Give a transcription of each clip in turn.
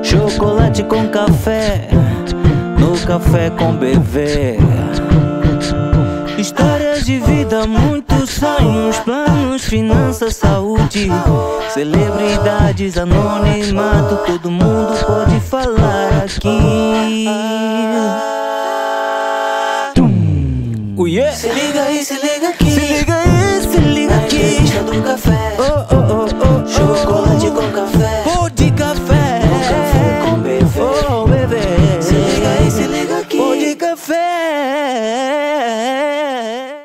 Chocolate com café, no café com bebê. Histórias de vida, muitos sonhos, planos, finanças, saúde, celebridades, anonimato, todo mundo pode falar aqui. Yeah. Se liga aí, se liga aqui. Se liga aí, se liga aqui. Na entrevista do café. Chocolate com café. Pô de café. No café com bebê. Oh, bebê. Se liga aí, se liga aqui. Pô de café.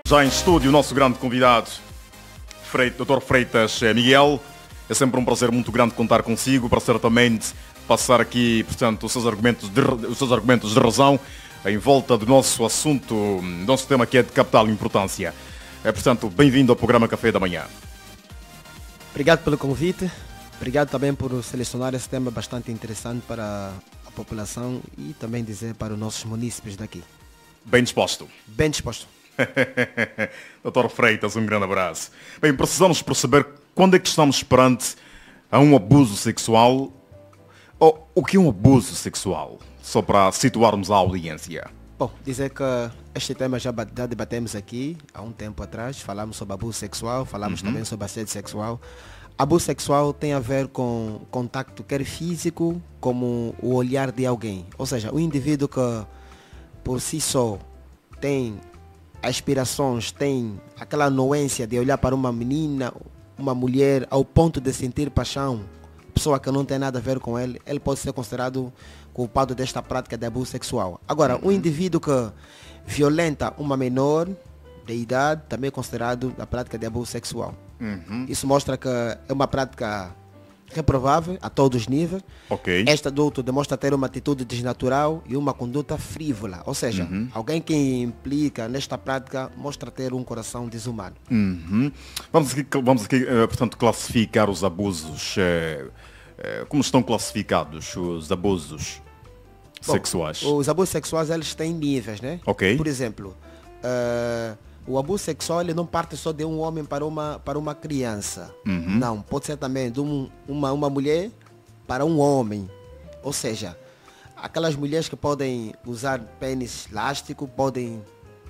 Já em estúdio, o nosso grande convidado, Dr. Freitas Miguel. É sempre um prazer muito grande contar consigo para certamente passar aqui, portanto, os seus argumentos de razão em volta do nosso assunto, do nosso tema que é de capital importância. Portanto, bem-vindo ao programa Café da Manhã. Obrigado pelo convite, obrigado também por selecionar esse tema bastante interessante para a população e também dizer para os nossos munícipes daqui. Bem disposto. Bem disposto. Dr. Freitas, um grande abraço. Bem, precisamos perceber quando é que estamos perante a um abuso sexual, ou o que é um abuso sexual, só para situarmos a audiência. Bom, dizer que este tema já debatemos aqui há um tempo atrás, falamos sobre abuso sexual, falamos também sobre assédio sexual. Abuso sexual tem a ver com contacto quer físico como o olhar de alguém, ou seja, o indivíduo que por si só tem aspirações, tem aquela anuência de olhar para uma menina, uma mulher, ao ponto de sentir paixão, pessoa que não tem nada a ver com ele pode ser considerado culpado desta prática de abuso sexual. Agora, um indivíduo que violenta uma menor de idade também é considerado a prática de abuso sexual. Isso mostra que é uma prática reprovável a todos os níveis. Ok. Este adulto demonstra ter uma atitude desnatural e uma conduta frívola, ou seja, alguém que implica nesta prática mostra ter um coração desumano. Vamos aqui, portanto, classificar os abusos. Como estão classificados os abusos sexuais? Os abusos sexuais, eles têm níveis, né? Ok. Por exemplo, o abuso sexual ele não parte só de um homem para uma criança. Não, pode ser também de uma mulher para um homem. Ou seja, aquelas mulheres que podem usar pênis elástico, podem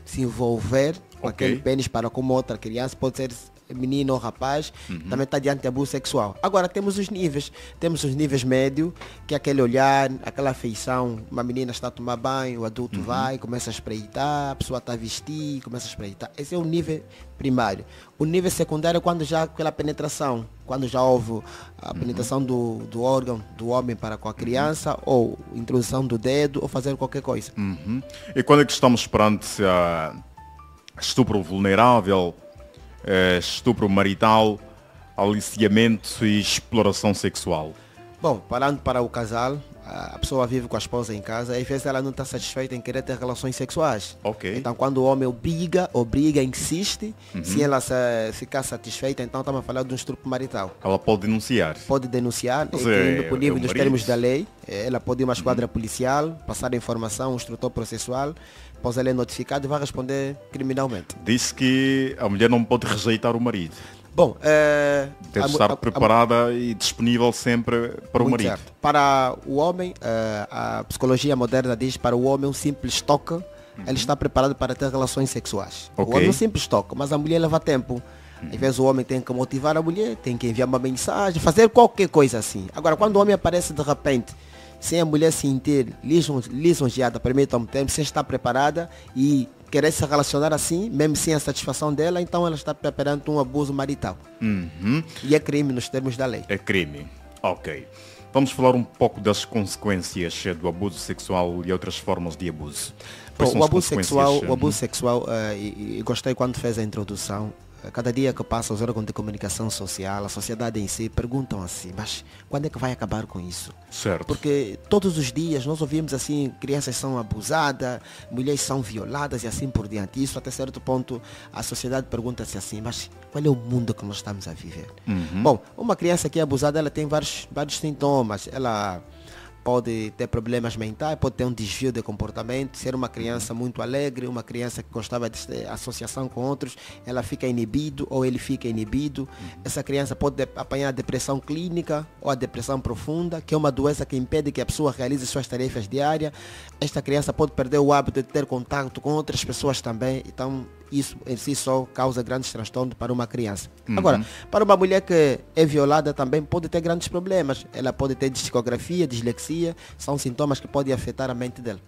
se envolver com aquele pênis para como outra criança, pode ser menino ou rapaz, também está diante de abuso sexual. Agora temos os níveis médios, que é aquele olhar, aquela afeição, uma menina está a tomar banho, o adulto vai, começa a espreitar, a pessoa está a vestir, começa a espreitar. Esse é o nível primário. O nível secundário é quando já aquela penetração, quando já houve a penetração do órgão do homem para com a criança, ou introdução do dedo, ou fazer qualquer coisa. E quando é que estamos perante estupro vulnerável, estupro marital, aliciamento e exploração sexual? Bom, parando para o casal, a pessoa vive com a esposa em casa e às vezes ela não está satisfeita em querer ter relações sexuais. Então quando o homem obriga, insiste, se ela ficar satisfeita, então estamos a falar de um estupro marital. Ela pode denunciar? Pode denunciar, indo por livre dos termos da lei. Ela pode ir a uma esquadra policial, passar a informação, um instrutor processual, após ela é notificado e vai responder criminalmente. Disse que a mulher não pode rejeitar o marido. Bom, deve estar preparada e disponível sempre para o marido. Certo. Para o homem, a psicologia moderna diz para o homem um simples toque, ele está preparado para ter relações sexuais. O homem é um simples toque, mas a mulher leva tempo. Às vezes o homem tem que motivar a mulher, tem que enviar uma mensagem, fazer qualquer coisa assim. Agora, quando o homem aparece de repente, sem a mulher sentir lisonjeada, permitam-me o termo, sem estar preparada e querer se relacionar assim, mesmo sem a satisfação dela, então ela está preparando um abuso marital. E é crime nos termos da lei. É crime. Ok. Vamos falar um pouco das consequências do abuso sexual e outras formas de abuso. O abuso sexual, e gostei quando fez a introdução, cada dia que passa os órgãos de comunicação social, a sociedade em si, perguntam assim, mas quando é que vai acabar com isso? Certo. Porque todos os dias nós ouvimos assim, crianças são abusadas, mulheres são violadas e assim por diante. Isso até certo ponto a sociedade pergunta-se assim, mas qual é o mundo que nós estamos a viver? Bom, uma criança que é abusada, ela tem vários sintomas. Ela pode ter problemas mentais, pode ter um desvio de comportamento, ser uma criança muito alegre, uma criança que gostava de ter associação com outros, ela fica inibido ou ele fica inibido. Essa criança pode apanhar a depressão clínica ou a depressão profunda, que é uma doença que impede que a pessoa realize suas tarefas diárias. Esta criança pode perder o hábito de ter contato com outras pessoas também. Então, isso em si só causa grandes transtornos para uma criança. Agora, para uma mulher que é violada também pode ter grandes problemas. Ela pode ter discografia, dislexia, são sintomas que podem afetar a mente dela.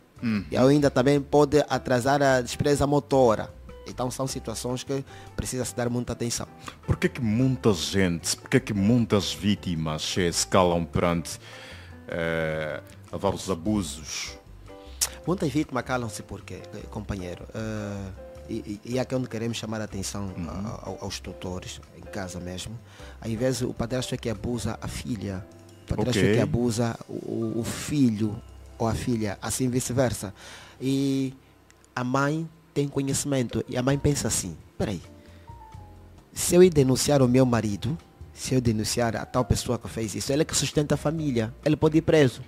E ainda também pode atrasar a destreza motora. Então são situações que precisa se dar muita atenção. Por que muita gente, por que muitas vítimas se calam perante a vários abusos? Muitas vítimas calam-se porque, companheiro, e aqui é onde queremos chamar a atenção aos tutores, em casa mesmo. Ao invés o padrasto é que abusa a filha, o padrasto é que abusa o filho ou a filha, assim vice-versa. E a mãe tem conhecimento e a mãe pensa assim, peraí, se eu ir denunciar o meu marido, se eu denunciar a tal pessoa que fez isso, ele é que sustenta a família, ele pode ir preso.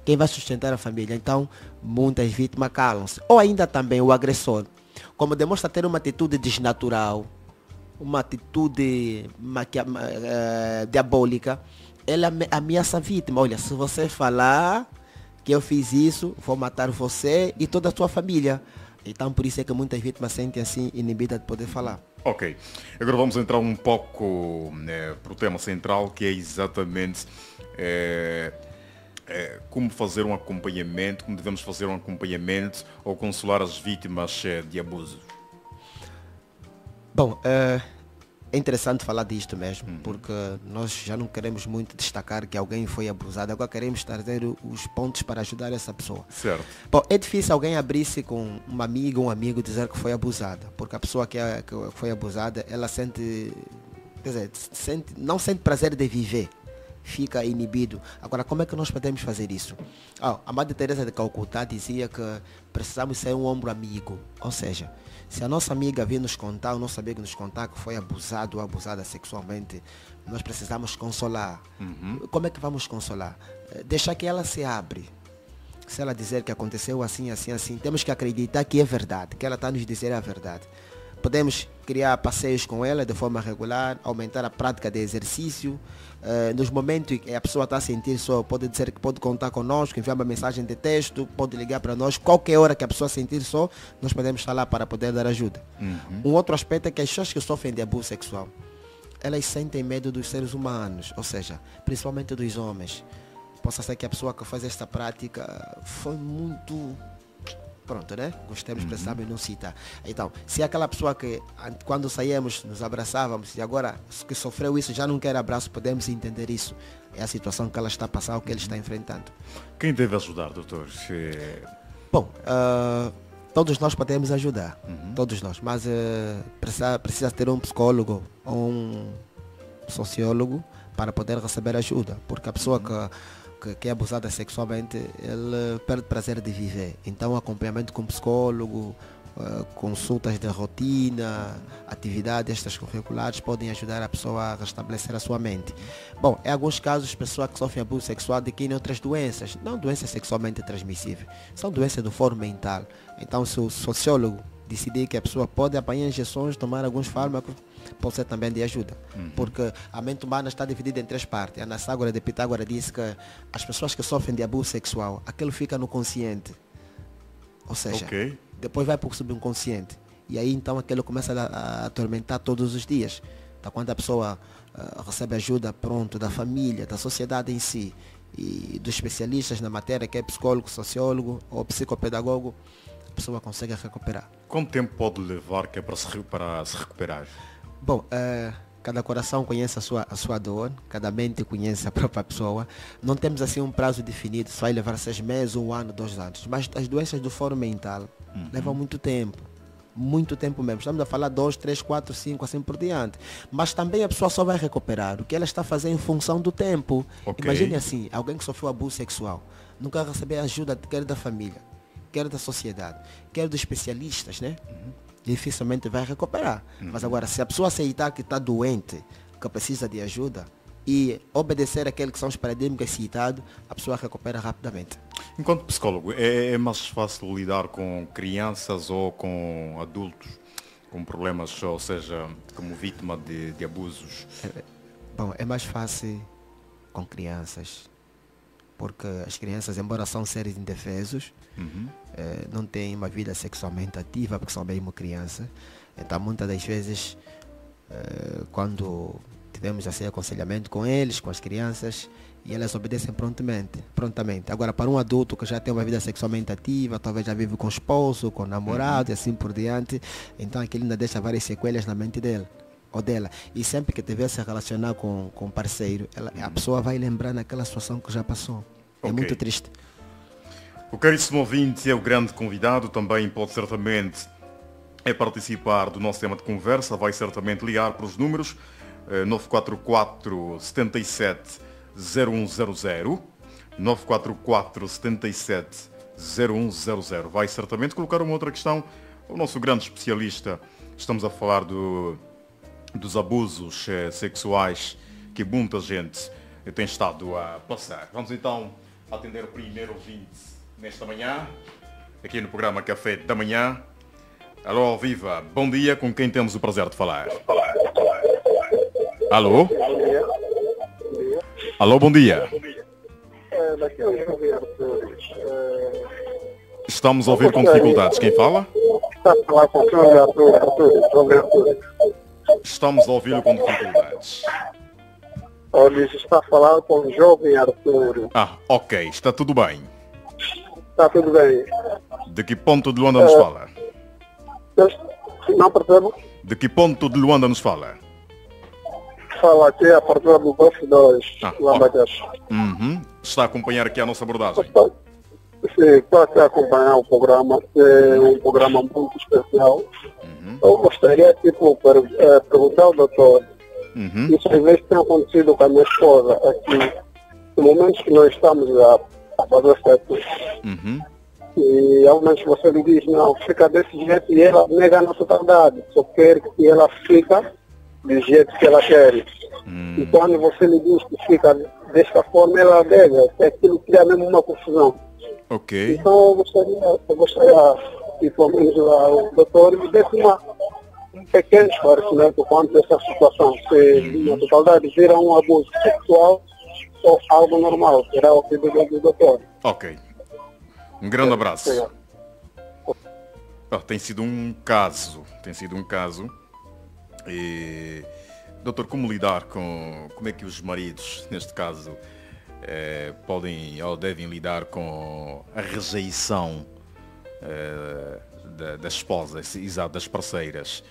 Quem vai sustentar a família? Então, muitas vítimas calam-se. Ou ainda também o agressor, como demonstra ter uma atitude desnatural, uma atitude diabólica, ele ameaça a vítima. Olha, se você falar que eu fiz isso, vou matar você e toda a sua família. Então, por isso é que muitas vítimas sentem assim inibidas de poder falar. Ok. Agora vamos entrar um pouco para o tema central, que é exatamente como fazer um acompanhamento, como devemos fazer um acompanhamento ou consolar as vítimas de abuso. Bom, é interessante falar disto mesmo, porque nós já não queremos muito destacar que alguém foi abusado, agora queremos trazer os pontos para ajudar essa pessoa. Certo. Bom, é difícil alguém abrir-se com uma amiga ou um amigo dizer que foi abusada, porque a pessoa que foi abusada, ela sente, quer dizer, não sente prazer de viver, fica inibido. Agora, como é que nós podemos fazer isso? A Madre Teresa de Calcutá dizia que precisamos ser um ombro amigo, ou seja, se a nossa amiga vir nos contar, o nosso amigo nos contar que foi abusado ou abusada sexualmente, nós precisamos consolar. Como é que vamos consolar? Deixar que ela se abre. Se ela dizer que aconteceu assim, assim, assim, temos que acreditar que é verdade, que ela está nos dizer a verdade. Podemos criar passeios com ela de forma regular, aumentar a prática de exercício. Nos momentos em que a pessoa está a sentir só, pode dizer que pode contar conosco, enviar uma mensagem de texto, pode ligar para nós. Qualquer hora que a pessoa sentir só, nós podemos estar lá para poder dar ajuda. Um outro aspecto é que as pessoas que sofrem de abuso sexual, elas sentem medo dos seres humanos, ou seja, principalmente dos homens. Possa ser que a pessoa que faz esta prática foi muito... Pronto, né? Gostamos, precisamos não citar. Então, se aquela pessoa que quando saímos nos abraçávamos e agora que sofreu isso já não quer abraço, podemos entender isso. É a situação que ela está passando, o que ele está enfrentando. Quem deve ajudar, doutor? Bom, todos nós podemos ajudar, todos nós, mas precisa ter um psicólogo ou um sociólogo para poder receber ajuda, porque a pessoa que é abusada sexualmente, ele perde prazer de viver. Então, acompanhamento com psicólogo, consultas de rotina, atividades extracurriculares podem ajudar a pessoa a restabelecer a sua mente. Bom, em alguns casos, pessoas que sofrem abuso sexual adquirem outras doenças, não doenças sexualmente transmissíveis, são doenças do foro mental. Então, se o sociólogo decidir que a pessoa pode apanhar injeções, tomar alguns fármacos, pode ser também de ajuda. Porque a mente humana está dividida em três partes. A Anaxágora de Pitágoras disse que as pessoas que sofrem de abuso sexual, aquilo fica no consciente. Ou seja, depois vai para o subconsciente. E aí então aquilo começa a atormentar todos os dias. Então quando a pessoa recebe ajuda, pronto, da família, da sociedade em si, e dos especialistas na matéria, que é psicólogo, sociólogo ou psicopedagogo, a pessoa consegue recuperar. Quanto tempo pode levar que é para se recuperar? Bom, cada coração conhece a sua dor, cada mente conhece a própria pessoa. Não temos assim um prazo definido, se vai levar 6 meses, 1 ano, 2 anos. Mas as doenças do foro mental levam muito tempo mesmo. Estamos a falar 2, 3, 4, 5, assim por diante. Mas também a pessoa só vai recuperar o que ela está a fazer em função do tempo. Imagine assim, alguém que sofreu abuso sexual, nunca recebeu ajuda quer da família, quer da sociedade, quer dos especialistas, né? Dificilmente vai recuperar. Mas agora, se a pessoa aceitar que está doente, que precisa de ajuda, e obedecer aquele que são os paradigmas citados, a pessoa recupera rapidamente. Enquanto psicólogo, é mais fácil lidar com crianças ou com adultos com problemas, ou seja, como vítima de abusos? Bom, é mais fácil com crianças, porque as crianças, embora são seres indefesos, não têm uma vida sexualmente ativa, porque são mesmo crianças. Então, muitas das vezes, quando tivemos assim aconselhamento com eles, com as crianças, e elas obedecem prontamente. Agora, para um adulto que já tem uma vida sexualmente ativa, talvez já vive com esposo, com namorado e assim por diante, então aquilo ainda deixa várias sequelas na mente dele ou dela. E sempre que tiver se relacionar com um parceiro, a pessoa vai lembrar naquela situação que já passou. É muito triste. O caríssimo ouvinte é o grande convidado, também pode certamente participar do nosso tema de conversa, vai certamente ligar para os números 944 77 0100, 944 77 0100. Vai certamente colocar uma outra questão. O nosso grande especialista, estamos a falar dos abusos sexuais que muita gente tem estado a passar. Vamos então atender o primeiro ouvinte nesta manhã, aqui no programa Café da Manhã. Alô, viva, bom dia, com quem temos o prazer de falar? Alô? Alô, bom dia. Estamos a ouvir com dificuldades. Quem fala? Estamos a ouvi-lo com dificuldades. Está a falar com o jovem Arthur. Ok. Está tudo bem? Está tudo bem. De que ponto de Luanda nos fala? Não percebo. De que ponto de Luanda nos fala? Fala aqui a partir do Golfo 2, Lambadas. Está a acompanhar aqui a nossa abordagem? Sim, estou aqui a acompanhar o programa, que é um programa muito especial. Eu gostaria, perguntar ao doutor, isso às vezes tem acontecido com a minha esposa aqui, no momentos que nós estamos a fazer sexo. E ao menos você me diz, não, fica desse jeito, e ela nega a nossa totalidade, só quer que ela fica do jeito que ela quer. E quando você me diz que fica desta forma, ela nega, que aquilo cria mesmo uma confusão. Ok. Então eu gostaria que pelo menos o doutor me desse um pequeno esclarecimento quanto a essa situação, se na totalidade vira um abuso sexual ou algo normal, será o pedido do doutor. Ok. Um grande abraço. Tem sido um caso. E, doutor, como lidar como é que os maridos, neste caso, podem ou devem lidar com a rejeição das esposas, exato, das parceiras?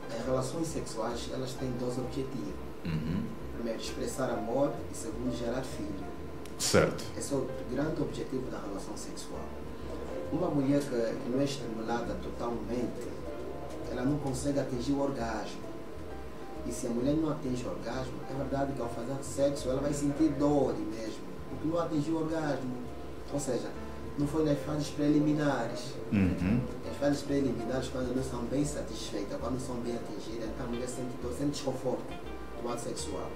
As relações sexuais, elas têm dois objetivos. Primeiro, expressar amor e segundo, gerar filho. Certo. Esse é o grande objetivo da relação sexual. Uma mulher que não é estimulada totalmente, ela não consegue atingir o orgasmo. E se a mulher não atinge o orgasmo, é verdade que ao fazer sexo ela vai sentir dor mesmo, porque não atingiu o orgasmo. Ou seja, não foi nas fases preliminares. As fases preliminares, quando não são bem satisfeitas, quando são bem atingidas, então a mulher sente dor, sente desconforto do ato sexual.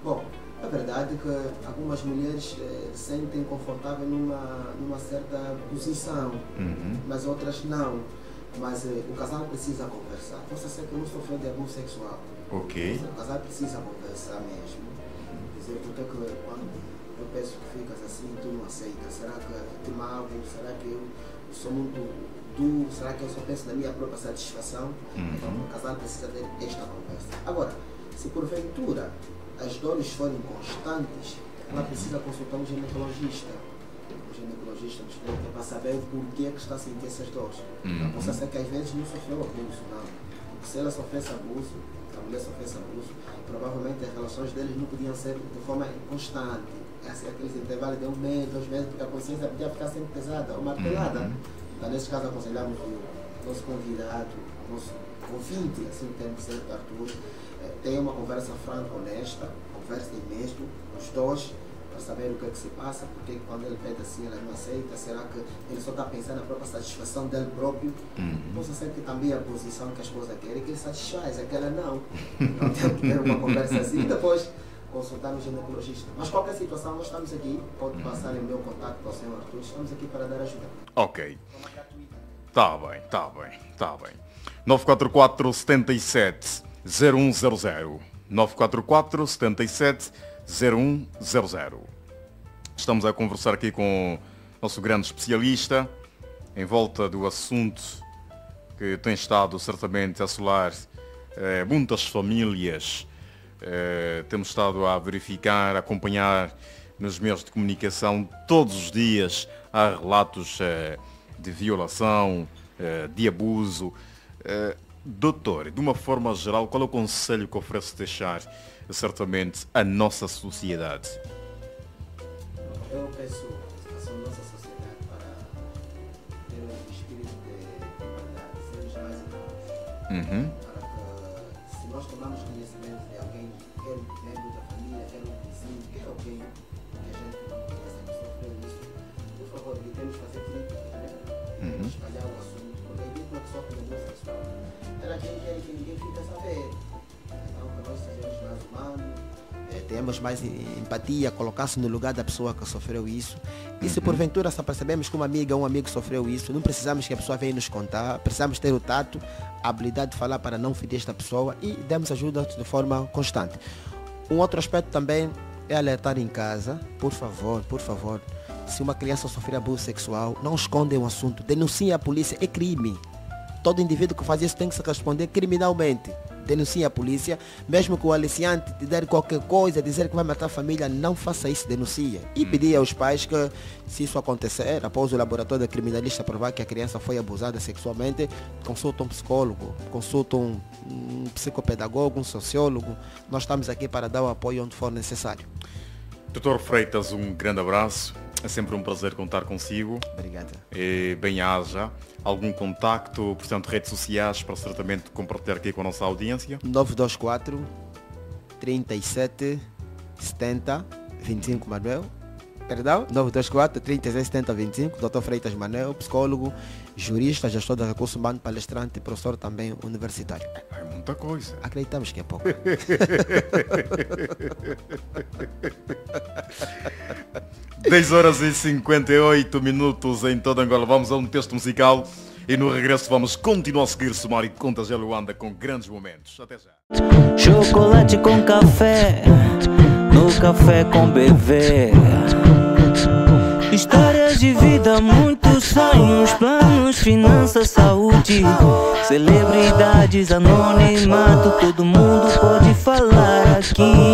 Bom, a verdade é que algumas mulheres se sentem confortáveis numa certa posição, mas outras não. Mas o casal precisa conversar. Você sabe que não sofreu de abuso sexual. Ok. O casal precisa conversar mesmo. Dizer porque que quando eu penso que ficas assim, tu não aceita. Será que te mago? Será que eu sou muito duro? Será que eu só penso na minha própria satisfação? Então o casal precisa ter esta conversa. Agora, se porventura as dores forem constantes, ela precisa consultar um ginecologista. O ginecologista para saber o porquê que está a sentir essas dores. Você sabe que às vezes não sofreu abuso, não. Porque se ela sofresse abuso, a mulher sofresse abuso, provavelmente as relações deles não podiam ser de forma constante. Aqueles intervalos de 1 mês, 2 meses, porque a consciência podia ficar sempre pesada ou martelada. Então, nesse caso, aconselhamos o nosso convidado, o nosso ouvinte, assim tem que ser, Arthur, tenha uma conversa franca, honesta, conversem mesmo, os dois, para saber o que é que se passa, porque quando ele pede assim ela não aceita, será que ele só está pensando na própria satisfação dele próprio? Possa ser que também a posição que a esposa quer é que ele satisfaz, aquela não. Então temos que ter uma conversa assim e depois consultar o ginecologista. Mas qualquer situação, nós estamos aqui, pode passar o meu contato para o senhor Arthur, estamos aqui para dar ajuda. Ok. Tá bem. 944 77 0100. 944 77 0100. Estamos a conversar aqui com o nosso grande especialista em volta do assunto que tem estado certamente a assolar muitas famílias. Temos estado a verificar, a acompanhar nos meios de comunicação todos os dias. Há relatos de violação, de abuso. Doutor, de uma forma geral, qual é o conselho que oferece deixar certamente a nossa sociedade? Eu peço a nossa sociedade para ter um espírito de igualdade, sermos mais iguais. Para que, se nós tomarmos conhecimento de alguém, quer um membro da família, quer um vizinho, quer alguém que a gente não conhece, que sofreu isso, por favor, evitemos fazer críticas, né? Espalhar o assunto, porque a vítima que sofre de abuso sexual, ela quem quer que ninguém fica a saber. Então, que nós sejamos mais humanos, tenhamos mais empatia, colocar-se no lugar da pessoa que sofreu isso. E se porventura só percebemos que uma amiga ou um amigo sofreu isso, não precisamos que a pessoa venha nos contar, precisamos ter o tato, a habilidade de falar para não ferir esta pessoa e demos ajuda de forma constante. Um outro aspecto também é alertar em casa, por favor, se uma criança sofrer abuso sexual, não escondem o assunto, denuncie a polícia, é crime. Todo indivíduo que faz isso tem que se responder criminalmente. Denuncie a polícia, mesmo que o aliciante te der qualquer coisa, dizer que vai matar a família, não faça isso, denuncie. E pedir aos pais que, se isso acontecer, após o laboratório da criminalista provar que a criança foi abusada sexualmente, consulta um psicólogo, consulta um psicopedagogo, um sociólogo. Nós estamos aqui para dar o apoio onde for necessário. Doutor Freitas, um grande abraço. É sempre um prazer contar consigo. Obrigado. E bem-haja. Algum contacto, portanto, redes sociais para certamente compartilhar aqui com a nossa audiência? 924 37 70 25 Manuel. Perdão? 924 37 70 25. Dr. Freitas Manuel, psicólogo, jurista, gestor de recursos humanos, palestrante, professor também universitário. É muita coisa. Acreditamos que é pouco. 10h58 em toda Angola. Vamos a um texto musical e no regresso vamos continuar a seguir Somar e Contas de Luanda com grandes momentos. Até já. Chocolate com café, no café com bebê. Histórias de vida, muitos sonhos, planos, finanças, saúde, celebridades, anonimato, todo mundo pode falar aqui.